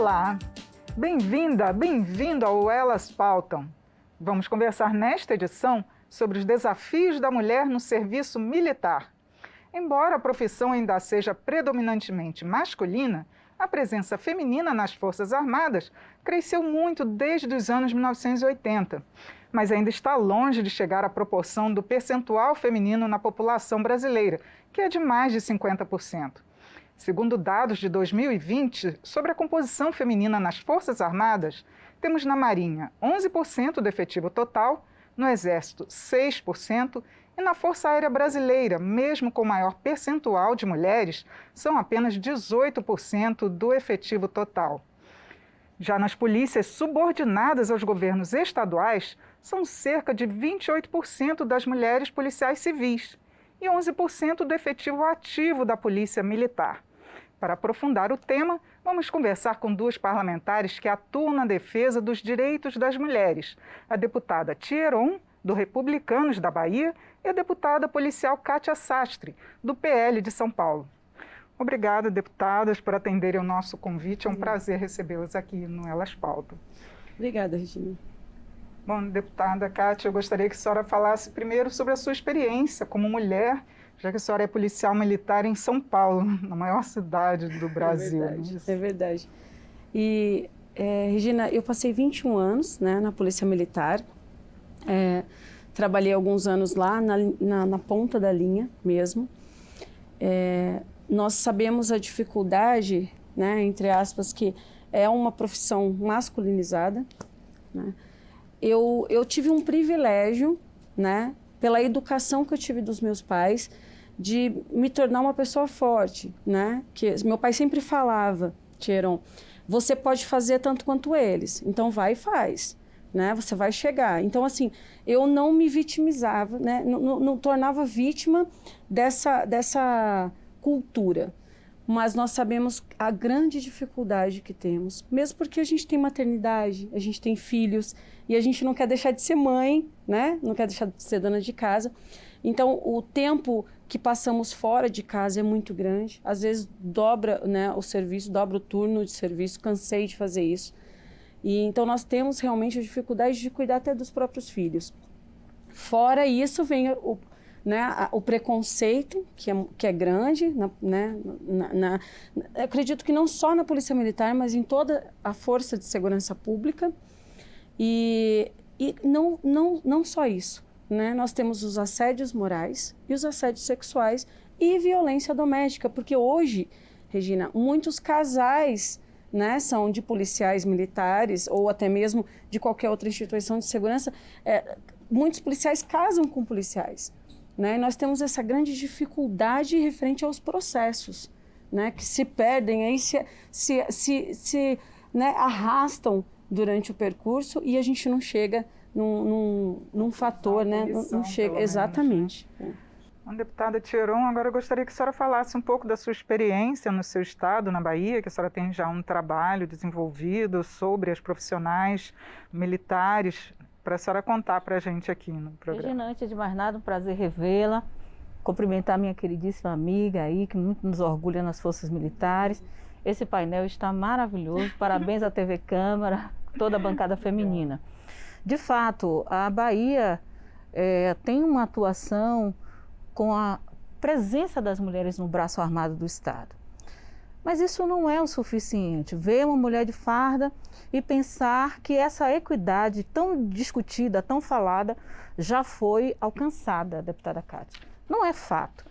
Olá, bem-vinda, bem-vindo ao Elas Pautam. Vamos conversar nesta edição sobre os desafios da mulher no serviço militar. Embora a profissão ainda seja predominantemente masculina, a presença feminina nas Forças Armadas cresceu muito desde os anos 1980, mas ainda está longe de chegar à proporção do percentual feminino na população brasileira, que é de mais de 50%. Segundo dados de 2020, sobre a composição feminina nas Forças Armadas, temos na Marinha 11% do efetivo total, no Exército 6% e na Força Aérea Brasileira, mesmo com maior percentual de mulheres, são apenas 18% do efetivo total. Já nas polícias subordinadas aos governos estaduais, são cerca de 28% das mulheres policiais civis e 11% do efetivo ativo da Polícia Militar. Para aprofundar o tema, vamos conversar com duas parlamentares que atuam na defesa dos direitos das mulheres, a deputada Tia Heron, do Republicanos da Bahia, e a deputada policial Kátia Sastre, do PL de São Paulo. Obrigada, deputadas, por atenderem ao nosso convite. É um prazer recebê-las aqui no Elas Pautam. Obrigada, Regina. Bom, deputada Kátia, eu gostaria que a senhora falasse primeiro sobre a sua experiência como mulher, já que a senhora é policial militar em São Paulo, na maior cidade do Brasil. É verdade. E, Regina, eu passei 21 anos, né, na Polícia Militar. Trabalhei alguns anos lá na ponta da linha mesmo. Nós sabemos a dificuldade, né, entre aspas, que é uma profissão masculinizada, né? Eu tive um privilégio, né, pela educação que eu tive dos meus pais, de me tornar uma pessoa forte, né? Que meu pai sempre falava, Tieron, você pode fazer tanto quanto eles, então vai e faz, né? Você vai chegar. Então, assim, eu não me vitimizava, né? Não tornava vítima dessa cultura. Mas nós sabemos a grande dificuldade que temos, mesmo porque a gente tem maternidade, a gente tem filhos e a gente não quer deixar de ser mãe, né? Não quer deixar de ser dona de casa. Então, o tempo que passamos fora de casa é muito grande. Às vezes dobra, né, o serviço, dobra o turno de serviço, cansei de fazer isso. E então nós temos realmente a dificuldade de cuidar até dos próprios filhos. Fora isso vem o preconceito, que é grande, né, eu acredito que não só na Polícia Militar, mas em toda a Força de Segurança Pública. E não só isso, né? Nós temos os assédios morais e os assédios sexuais e violência doméstica, porque hoje, Regina, muitos casais, né, são de policiais militares ou até mesmo de qualquer outra instituição de segurança, muitos policiais casam com policiais. Né? Nós temos essa grande dificuldade referente aos processos, né, que se perdem, aí né, arrastam durante o percurso e a gente não chega num fator, né? Não chega, exatamente. Menos, né? Deputada Tia Heron, agora eu gostaria que a senhora falasse um pouco da sua experiência no seu estado, na Bahia, que a senhora tem já um trabalho desenvolvido sobre as profissionais militares, para a senhora contar para a gente aqui no programa. Regina, antes de mais nada, um prazer revê-la, cumprimentar minha queridíssima amiga aí, que muito nos orgulha nas Forças Militares. Esse painel está maravilhoso, parabéns à TV Câmara, toda a bancada feminina. De fato, a Bahia tem uma atuação com a presença das mulheres no braço armado do Estado. Mas isso não é o suficiente. Ver uma mulher de farda e pensar que essa equidade tão discutida, tão falada, já foi alcançada, deputada Kátia. Não é fato.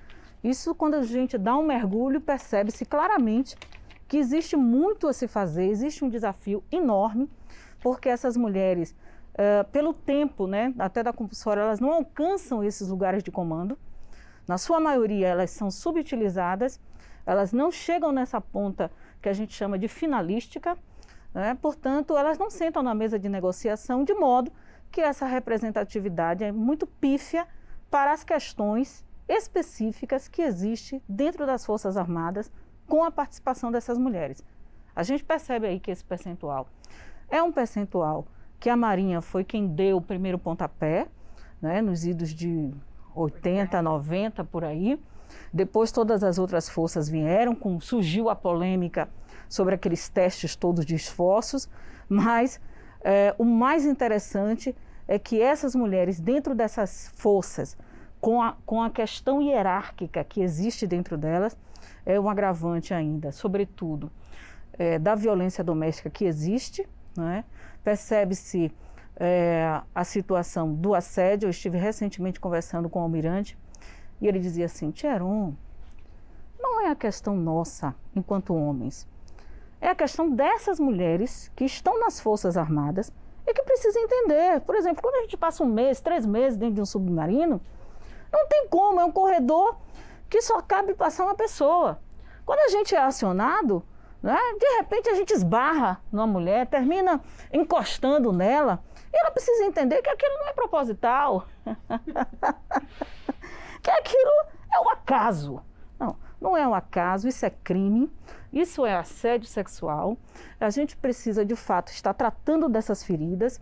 Isso, quando a gente dá um mergulho, percebe-se claramente que existe muito a se fazer, existe um desafio enorme, porque essas mulheres, pelo tempo, né, até da compulsória, elas não alcançam esses lugares de comando. Na sua maioria, elas são subutilizadas, elas não chegam nessa ponta que a gente chama de finalística, né? Portanto, elas não sentam na mesa de negociação, de modo que essa representatividade é muito pífia para as questões específicas que existem dentro das Forças Armadas com a participação dessas mulheres. A gente percebe aí que esse percentual é um percentual que a Marinha foi quem deu o primeiro pontapé, né, nos idos de 80, 90, por aí. Depois todas as outras forças vieram, surgiu a polêmica sobre aqueles testes todos de esforços, mas o mais interessante é que essas mulheres, dentro dessas forças, com a questão hierárquica que existe dentro delas, é um agravante ainda, sobretudo, da violência doméstica que existe, né? Percebe-se a situação do assédio. Eu estive recentemente conversando com o almirante e ele dizia assim: Tia Heron, não é a questão nossa enquanto homens, é a questão dessas mulheres que estão nas Forças Armadas e que precisam entender. Por exemplo, quando a gente passa 1 mês, 3 meses dentro de um submarino, não tem como, é um corredor que só cabe passar uma pessoa. Quando a gente é acionado, né, de repente a gente esbarra numa mulher, termina encostando nela, e ela precisa entender que aquilo não é proposital, que aquilo é um acaso. Não é um acaso, isso é crime, isso é assédio sexual. A gente precisa, de fato, estar tratando dessas feridas.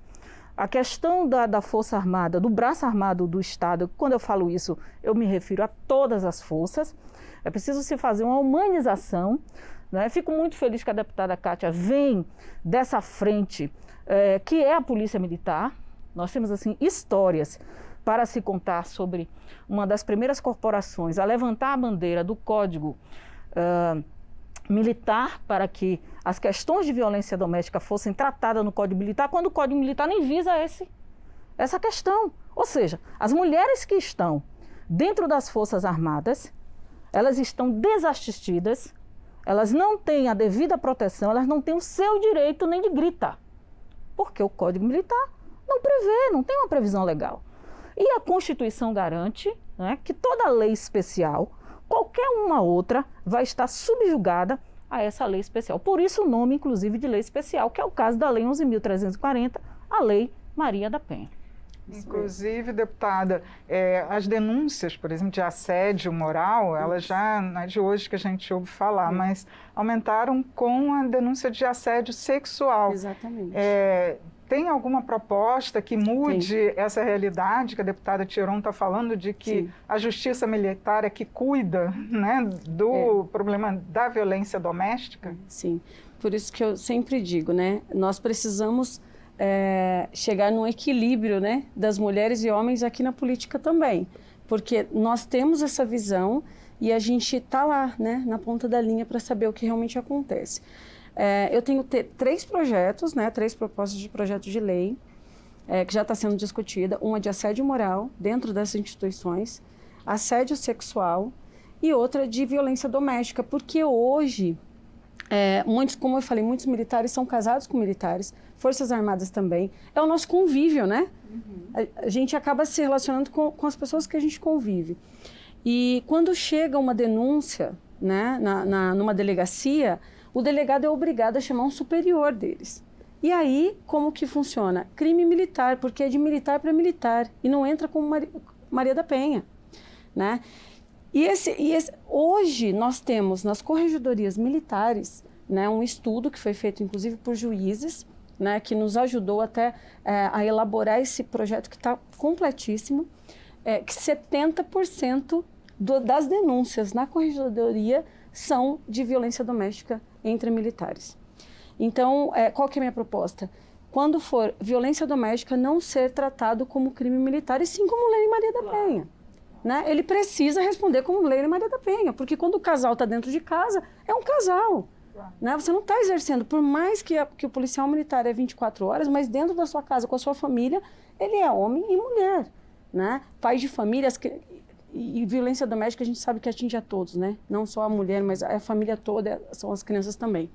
A questão da Força Armada, do braço armado do Estado, quando eu falo isso, eu me refiro a todas as forças. É preciso se fazer uma humanização, né? Fico muito feliz que a deputada Kátia vem dessa frente, que é a Polícia Militar. Nós temos, assim, histórias para se contar sobre uma das primeiras corporações a levantar a bandeira do Código Militar para que as questões de violência doméstica fossem tratadas no Código Militar, quando o Código Militar nem visa essa questão. Ou seja, as mulheres que estão dentro das Forças Armadas, elas estão desassistidas, elas não têm a devida proteção, elas não têm o seu direito nem de gritar, porque o Código Militar não prevê, não tem uma previsão legal. E a Constituição garante, né, que toda lei especial, qualquer uma outra, vai estar subjugada a essa lei especial. Por isso o nome, inclusive, de lei especial, que é o caso da Lei 11.340, a Lei Maria da Penha. Inclusive, deputada, as denúncias, por exemplo, de assédio moral, elas já, não é de hoje que a gente ouve falar, mas aumentaram com a denúncia de assédio sexual. Exatamente. Tem alguma proposta que mude essa realidade que a deputada Tia Heron está falando, de que a justiça militar é que cuida, né, do problema da violência doméstica? Sim, por isso que eu sempre digo, né, nós precisamos chegar num equilíbrio, né, das mulheres e homens aqui na política também, porque nós temos essa visão e a gente está lá, né, na ponta da linha para saber o que realmente acontece. Eu tenho 3 projetos, né, 3 propostas de projeto de lei que já está sendo discutida, uma de assédio moral dentro dessas instituições, assédio sexual e outra de violência doméstica, porque hoje, muitos, como eu falei, muitos militares são casados com militares, Forças Armadas também, é o nosso convívio, né? A gente acaba se relacionando com as pessoas que a gente convive. E quando chega uma denúncia, né, numa delegacia, o delegado é obrigado a chamar um superior deles. E aí, como que funciona? Crime militar, porque é de militar para militar, e não entra como Maria da Penha, né? Hoje nós temos nas corregedorias militares, né, um estudo que foi feito inclusive por juízes, né, que nos ajudou até a elaborar esse projeto que está completíssimo, que 70% das denúncias na corregedoria são de violência doméstica entre militares. Então, qual que é a minha proposta? Quando for violência doméstica, não ser tratado como crime militar, e sim como Lei Maria da Penha. Né? Ele precisa responder como Lei Maria da Penha, porque quando o casal está dentro de casa, é um casal. Né? Você não está exercendo, por mais que o policial militar é 24 horas, mas dentro da sua casa, com a sua família, ele é homem e mulher. Né? Pai de família, e violência doméstica a gente sabe que atinge a todos, né? Não só a mulher, mas a família toda, são as crianças também.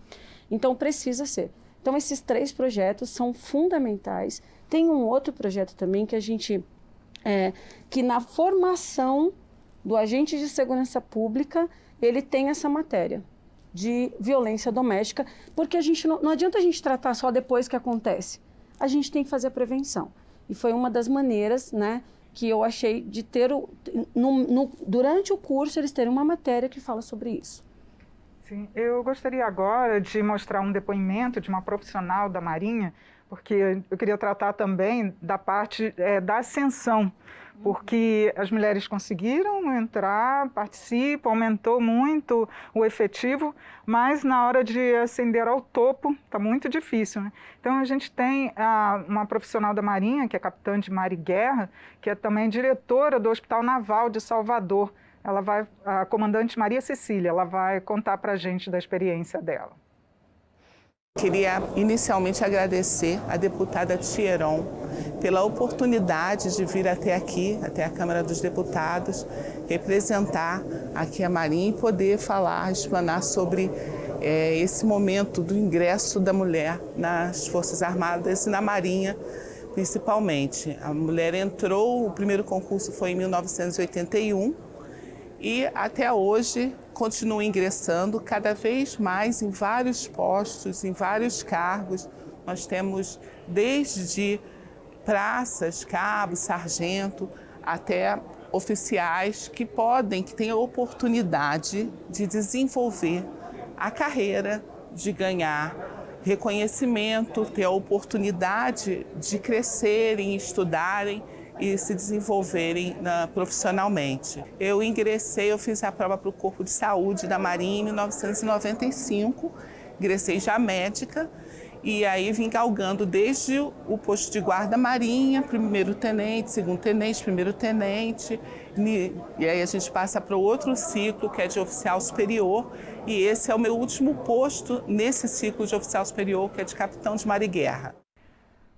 Então precisa ser. Então esses 3 projetos são fundamentais. Tem um outro projeto também que a gente, que na formação do agente de segurança pública, ele tem essa matéria de violência doméstica, porque a gente não adianta a gente tratar só depois que acontece. A gente tem que fazer a prevenção. E foi uma das maneiras, né, que eu achei de ter, durante o curso, eles terem uma matéria que fala sobre isso. Sim, eu gostaria agora de mostrar um depoimento de uma profissional da Marinha, porque eu queria tratar também da parte da ascensão, porque as mulheres conseguiram entrar, participam, aumentou muito o efetivo, mas na hora de ascender ao topo está muito difícil, né? Então a gente tem uma profissional da Marinha, que é capitã de mar e guerra, que é também diretora do Hospital Naval de Salvador. A comandante Maria Cecília, ela vai contar para a gente da experiência dela. Queria inicialmente agradecer à deputada Thieron pela oportunidade de vir até aqui, até a Câmara dos Deputados, representar aqui a Marinha e poder falar, explanar sobre esse momento do ingresso da mulher nas Forças Armadas e na Marinha, principalmente. A mulher entrou, o primeiro concurso foi em 1981 e até hoje continua ingressando cada vez mais em vários postos, em vários cargos. Nós temos desde praças, cabo, sargento, até oficiais que têm a oportunidade de desenvolver a carreira, de ganhar reconhecimento, ter a oportunidade de crescerem, estudarem e se desenvolverem profissionalmente. Eu fiz a prova para o Corpo de Saúde da Marinha em 1995, ingressei já médica e aí vim galgando desde o posto de guarda marinha, primeiro-tenente, segundo-tenente, primeiro-tenente, e aí a gente passa para o outro ciclo, que é de oficial superior, e esse é o meu último posto nesse ciclo de oficial superior, que é de capitão de mar e guerra.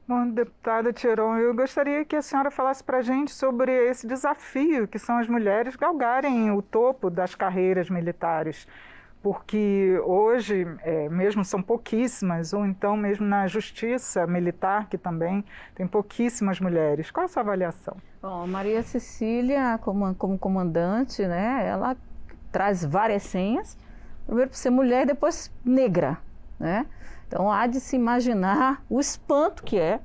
Bom, deputada Thieron, eu gostaria que a senhora falasse para a gente sobre esse desafio que são as mulheres galgarem o topo das carreiras militares, porque hoje mesmo são pouquíssimas, ou então mesmo na justiça militar, que também tem pouquíssimas mulheres. Qual a sua avaliação? Bom, Maria Cecília, como comandante, né, ela traz várias senhas, primeiro por ser mulher e depois negra, né? Então, há de se imaginar o espanto que é,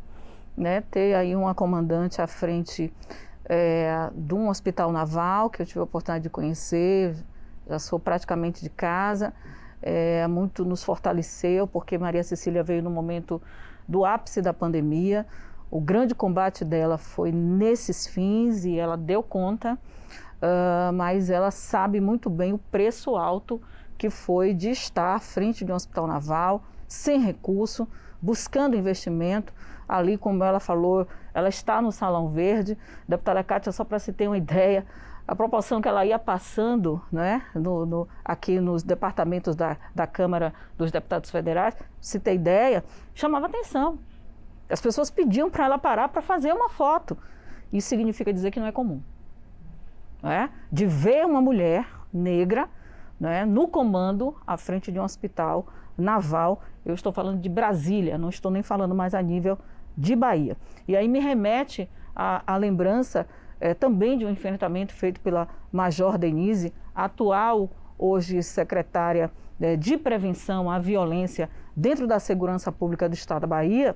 né, ter aí uma comandante à frente de um hospital naval, que eu tive a oportunidade de conhecer, já sou praticamente de casa, muito nos fortaleceu, porque Maria Cecília veio no momento do ápice da pandemia, o grande combate dela foi nesses fins e ela deu conta, mas ela sabe muito bem o preço alto que foi de estar à frente de um hospital naval, sem recurso, buscando investimento. Ali, como ela falou, ela está no Salão Verde. Deputada Kátia, só para se ter uma ideia, a proporção que ela ia passando, né, aqui nos departamentos da Câmara dos Deputados Federais, se ter ideia, chamava atenção. As pessoas pediam para ela parar para fazer uma foto. Isso significa dizer que não é comum. Né? De ver uma mulher negra, né, no comando, à frente de um hospital naval. Eu estou falando de Brasília, não estou nem falando mais a nível de Bahia. E aí me remete à lembrança também de um enfrentamento feito pela Major Denise, atual hoje secretária de prevenção à violência dentro da segurança pública do Estado da Bahia,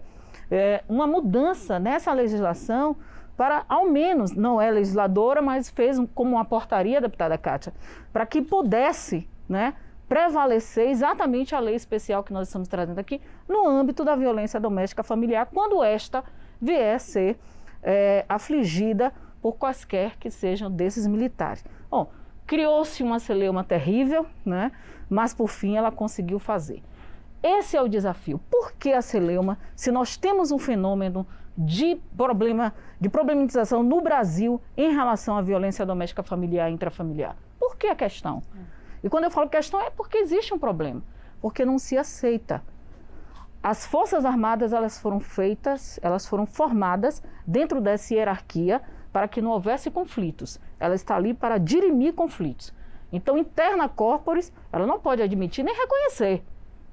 uma mudança nessa legislação para, ao menos, não é legisladora, mas fez como uma portaria, deputada Kátia, para que pudesse, né, prevalecer exatamente a lei especial que nós estamos trazendo aqui no âmbito da violência doméstica familiar, quando esta vier a ser afligida por quaisquer que sejam desses militares. Bom, criou-se uma celeuma terrível, né? Mas por fim ela conseguiu fazer. Esse é o desafio. Por que a celeuma, se nós temos um fenômeno de problematização no Brasil em relação à violência doméstica familiar e intrafamiliar? Por que a questão? E quando eu falo questão é porque existe um problema, porque não se aceita. As Forças Armadas, elas foram formadas dentro dessa hierarquia para que não houvesse conflitos. Ela está ali para dirimir conflitos. Então, interna corporis, ela não pode admitir nem reconhecer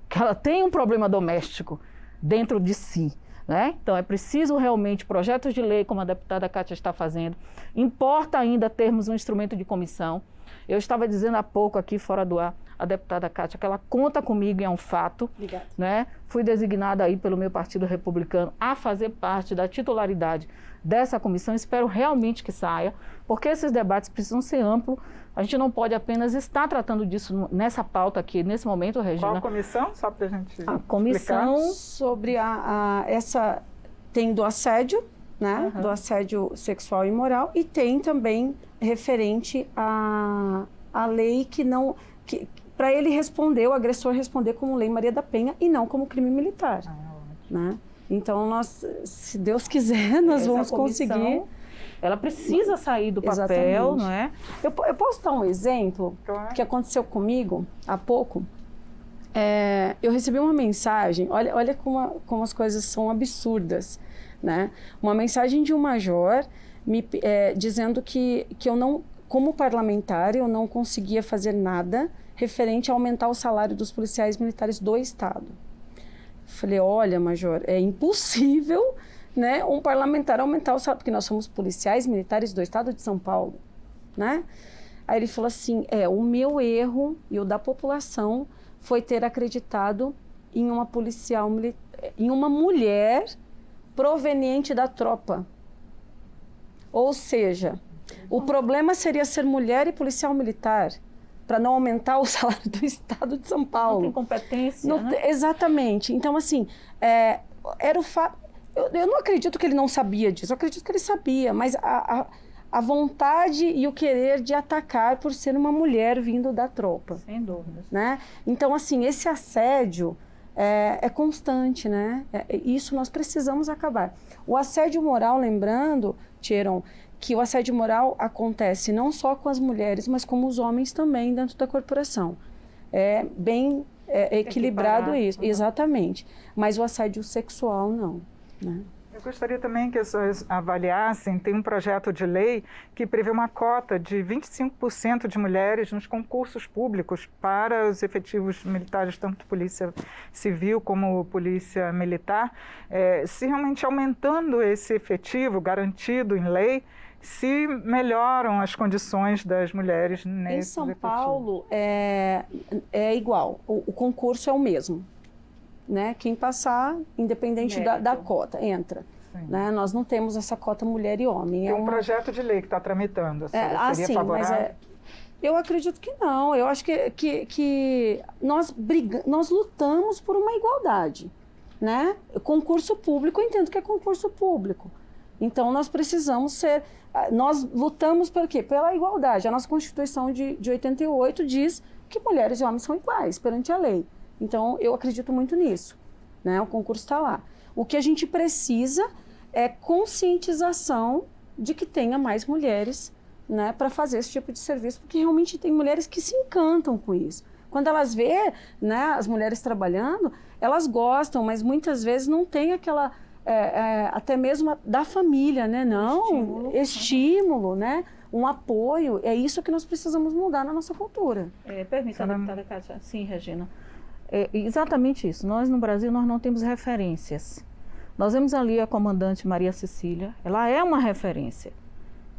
que ela tem um problema doméstico dentro de si. Né? Então, é preciso realmente projetos de lei, como a deputada Kátia está fazendo. Importa ainda termos um instrumento de comissão. Eu estava dizendo há pouco aqui, fora do ar, a deputada Kátia, que ela conta comigo e é um fato. Né? Fui designada aí pelo meu Partido Republicano a fazer parte da titularidade dessa comissão. Espero realmente que saia, porque esses debates precisam ser amplos. A gente não pode apenas estar tratando disso nessa pauta aqui, nesse momento, Regina. Qual comissão? Só para a gente A comissão explicar. sobre essa tendo assédio, né, do assédio sexual e moral, e tem também referente à lei que para ele responder, o agressor responder como Lei Maria da Penha e não como crime militar, né? Então, nós, se Deus quiser, nós vamos conseguir. Ela precisa sair do papel, Exatamente. não é? Eu posso dar um exemplo que aconteceu comigo há pouco? Eu recebi uma mensagem, olha como as coisas são absurdas, né? Uma mensagem de um major dizendo que eu não, como parlamentar, eu não conseguia fazer nada referente a aumentar o salário dos policiais militares do Estado. Falei, olha, major, é impossível, né, um parlamentar aumentar o salário, porque nós somos policiais militares do Estado de São Paulo, né? Aí ele falou assim, o meu erro e o da população foi ter acreditado em uma policial, em uma mulher proveniente da tropa. Ou seja, o problema seria ser mulher e policial militar, para não aumentar o salário do Estado de São Paulo. Não tem competência, né? Exatamente. Então, assim, era o fato... Eu não acredito que ele não sabia disso, eu acredito que ele sabia, mas a vontade e o querer de atacar por ser uma mulher vindo da tropa. Sem dúvidas. Né? Então, assim, esse assédio é constante, né? Isso nós precisamos acabar. O assédio moral, lembrando, Tcheron, que o assédio moral acontece não só com as mulheres, mas com os homens também dentro da corporação. É bem equilibrado isso, exatamente. Mas o assédio sexual, não. Né? Eu gostaria também que vocês avaliassem, tem um projeto de lei que prevê uma cota de 25% de mulheres nos concursos públicos para os efetivos militares, tanto polícia civil como polícia militar. Se realmente aumentando esse efetivo garantido em lei, se melhoram as condições das mulheres nesses Em São efetivos. Paulo é igual, o concurso é o mesmo. Né? Quem passar, independente da cota, entra. Né? Nós não temos essa cota mulher e homem. Tem um projeto de lei que está tramitando. Seria favorável? Mas eu acredito que não. Eu acho que nós lutamos por uma igualdade. Né? Concurso público, eu entendo que é concurso público. Então, nós precisamos ser... Nós lutamos por quê? Pela igualdade. A nossa Constituição de 88 diz que mulheres e homens são iguais perante a lei. Então, eu acredito muito nisso, né? O concurso está lá. O que a gente precisa é conscientização de que tenha mais mulheres, né, para fazer esse tipo de serviço, porque realmente tem mulheres que se encantam com isso. Quando elas vê, né, as mulheres trabalhando, elas gostam, mas muitas vezes não tem aquela, até mesmo da família, né? Não, estímulo, né? Um apoio. É isso que nós precisamos mudar na nossa cultura. Permita, deputada Kátia. Sim, Regina. Exatamente isso. Nós, no Brasil, nós não temos referências. Nós vemos ali a comandante Maria Cecília, ela é uma referência.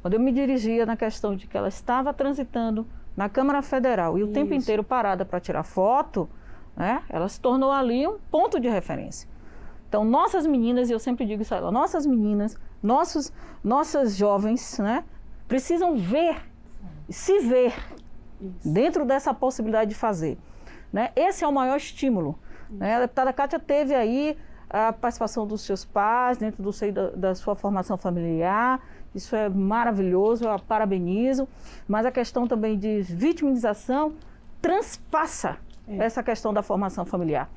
Quando eu me dirigia na questão de que ela estava transitando na Câmara Federal e o tempo inteiro parada para tirar foto, né, ela se tornou ali um ponto de referência. Então, nossas meninas, e eu sempre digo isso a ela, nossas meninas, nossas jovens, né, precisam se ver dentro dessa possibilidade de fazer. Né? Esse é o maior estímulo. Né? A deputada Kátia teve aí a participação dos seus pais, dentro do seio da sua formação familiar. Isso é maravilhoso, eu a parabenizo. Mas a questão também de vitimização transpassa essa questão da formação familiar.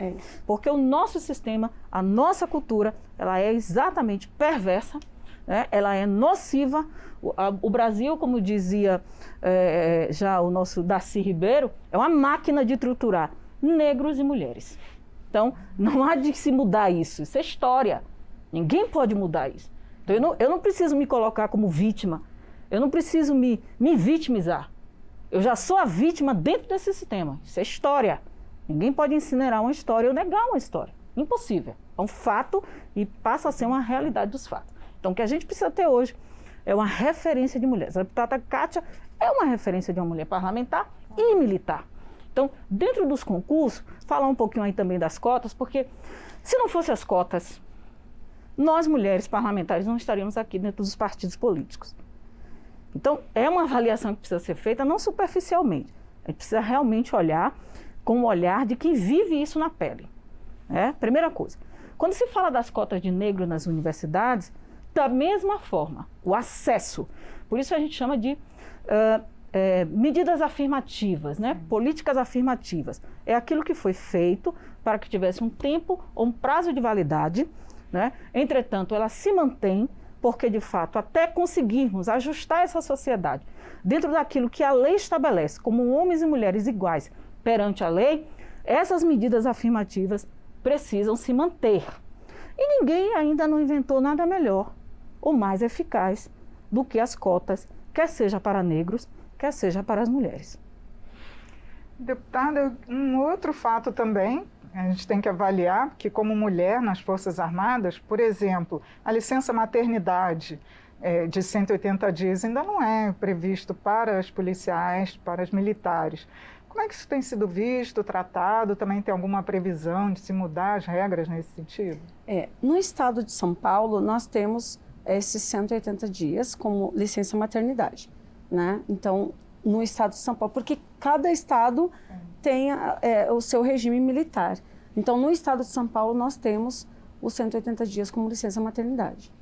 Porque o nosso sistema, a nossa cultura, ela é exatamente perversa, né? Ela é nociva. O Brasil, como dizia já o nosso Darcy Ribeiro, é uma máquina de triturar negros e mulheres. Então, não há de se mudar isso. Isso é história. Ninguém pode mudar isso. Então, eu não preciso me colocar como vítima. Eu não preciso me vitimizar. Eu já sou a vítima dentro desse sistema. Isso é história. Ninguém pode incinerar uma história ou negar uma história. Impossível. É um fato e passa a ser uma realidade dos fatos. Então, o que a gente precisa ter hoje é uma referência de mulheres. A deputada Kátia é uma referência de uma mulher parlamentar e militar. Então, dentro dos concursos, falar um pouquinho aí também das cotas, porque se não fossem as cotas, nós mulheres parlamentares não estaríamos aqui dentro dos partidos políticos. Então, é uma avaliação que precisa ser feita não superficialmente. A gente precisa realmente olhar com o olhar de quem vive isso na pele. Primeira coisa. Quando se fala das cotas de negro nas universidades, da mesma forma, o acesso. Por isso a gente chama de medidas afirmativas, né? Políticas afirmativas. É aquilo que foi feito para que tivesse um tempo ou um prazo de validade, né? Entretanto, ela se mantém porque, de fato, até conseguirmos ajustar essa sociedade dentro daquilo que a lei estabelece, como homens e mulheres iguais perante a lei, essas medidas afirmativas precisam se manter. E ninguém ainda não inventou nada melhor ou mais eficaz do que as cotas, quer seja para negros, quer seja para as mulheres. Deputada, um outro fato também, a gente tem que avaliar que, como mulher nas Forças Armadas, por exemplo, a licença maternidade de 180 dias ainda não é previsto para as policiais, para as militares. Como é que isso tem sido visto, tratado? Também tem alguma previsão de se mudar as regras nesse sentido? No estado de São Paulo, nós temos esses 180 dias como licença maternidade, né? Então, no estado de São Paulo, porque cada estado tem o seu regime militar. Então, no estado de São Paulo, nós temos os 180 dias como licença maternidade.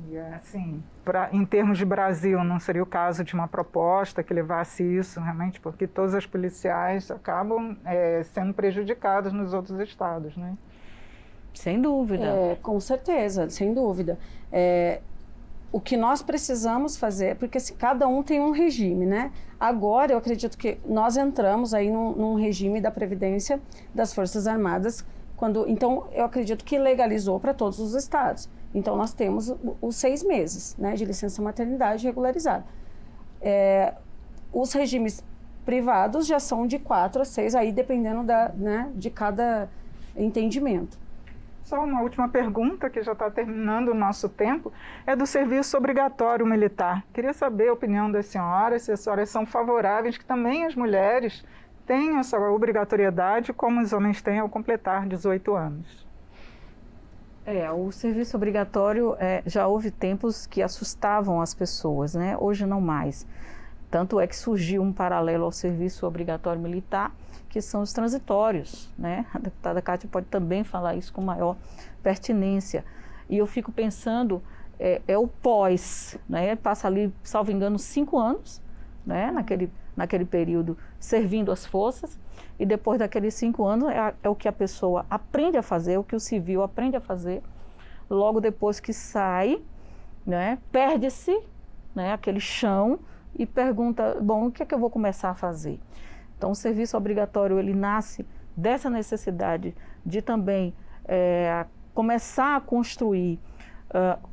E, assim, em termos de Brasil, não seria o caso de uma proposta que levasse isso, realmente, porque todas as policiais acabam sendo prejudicadas nos outros estados, né? Sem dúvida. Com certeza, sem dúvida. O que nós precisamos fazer, porque assim, cada um tem um regime, né? Agora, eu acredito que nós entramos aí num regime da Previdência das Forças Armadas, então, eu acredito que legalizou para todos os estados. Então, nós temos os 6 meses, né, de licença maternidade regularizada. Os regimes privados já são de 4 a 6, aí dependendo de cada entendimento. Só uma última pergunta, que já está terminando o nosso tempo, é do serviço obrigatório militar. Queria saber a opinião das senhoras, se as senhoras são favoráveis que também as mulheres tenham essa obrigatoriedade, como os homens têm ao completar 18 anos. O serviço obrigatório, já houve tempos que assustavam as pessoas, né? Hoje não mais. Tanto é que surgiu um paralelo ao serviço obrigatório militar, que são os transitórios, né? A deputada Kátia pode também falar isso com maior pertinência. E eu fico pensando, o pós, né? Passa ali, salvo engano, 5 anos, né? Naquele período, servindo as forças, e depois daqueles 5 anos é o que a pessoa aprende a fazer, o que o civil aprende a fazer, logo depois que sai, né? Perde-se, né? Aquele chão e pergunta, bom, o que é que eu vou começar a fazer? Então, o serviço obrigatório, ele nasce dessa necessidade de também começar a construir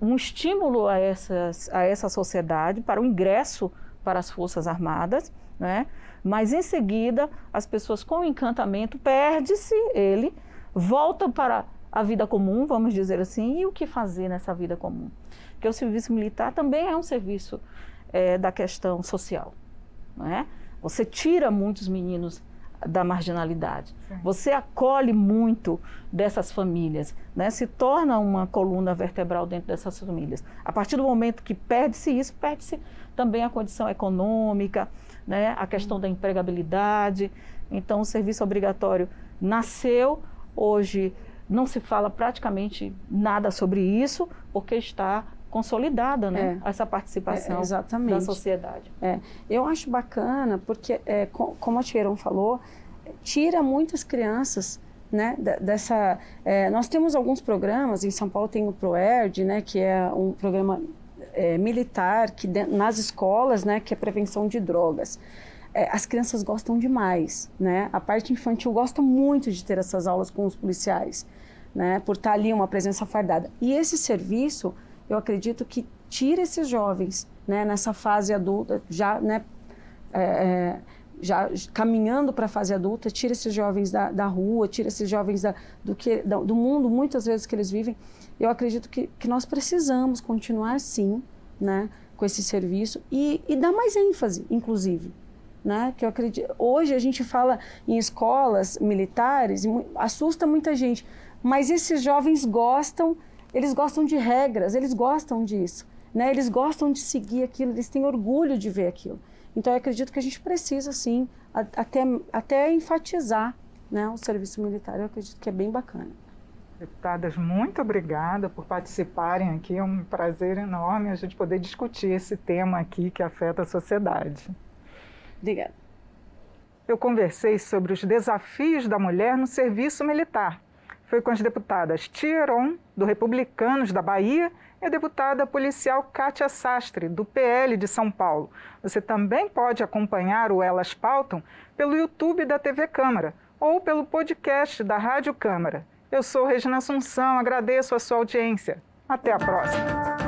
um estímulo a essa sociedade para o ingresso para as Forças Armadas, né? Mas, em seguida, as pessoas com o encantamento, perde-se ele, volta para a vida comum, vamos dizer assim, e o que fazer nessa vida comum? Porque o serviço militar também é um serviço da questão social, não é? Você tira muitos meninos da marginalidade, você acolhe muito dessas famílias, né? Se torna uma coluna vertebral dentro dessas famílias. A partir do momento que perde-se isso, perde-se também a condição econômica, né? A questão da empregabilidade. Então, o serviço obrigatório nasceu, hoje não se fala praticamente nada sobre isso, porque está consolidada, né? Essa participação da sociedade. Eu acho bacana porque, como a Tieron falou, tira muitas crianças, né, dessa... nós temos alguns programas, em São Paulo tem o ProERD, né, que é um programa militar que nas escolas, né, que é prevenção de drogas. As crianças gostam demais, né? A parte infantil gosta muito de ter essas aulas com os policiais, né, por estar ali uma presença fardada. E esse serviço, eu acredito que tira esses jovens, né, nessa fase adulta, já, né, já caminhando para a fase adulta, tira esses jovens da rua, tira esses jovens do mundo, muitas vezes, que eles vivem. Eu acredito que nós precisamos continuar, sim, né, com esse serviço e dar mais ênfase, inclusive. Né, que eu acredito. Hoje a gente fala em escolas militares, assusta muita gente, mas esses jovens eles gostam de regras, eles gostam disso, né? Eles gostam de seguir aquilo, eles têm orgulho de ver aquilo. Então, eu acredito que a gente precisa, sim, até enfatizar, né, o serviço militar. Eu acredito que é bem bacana. Deputadas, muito obrigada por participarem aqui. É um prazer enorme a gente poder discutir esse tema aqui que afeta a sociedade. Obrigada. Eu conversei sobre os desafios da mulher no serviço militar. Foi com as deputadas Tia Heron, do Republicanos da Bahia, e a deputada policial Kátia Sastre, do PL de São Paulo. Você também pode acompanhar o Elas Pautam pelo YouTube da TV Câmara ou pelo podcast da Rádio Câmara. Eu sou Regina Assunção, agradeço a sua audiência. Até a próxima.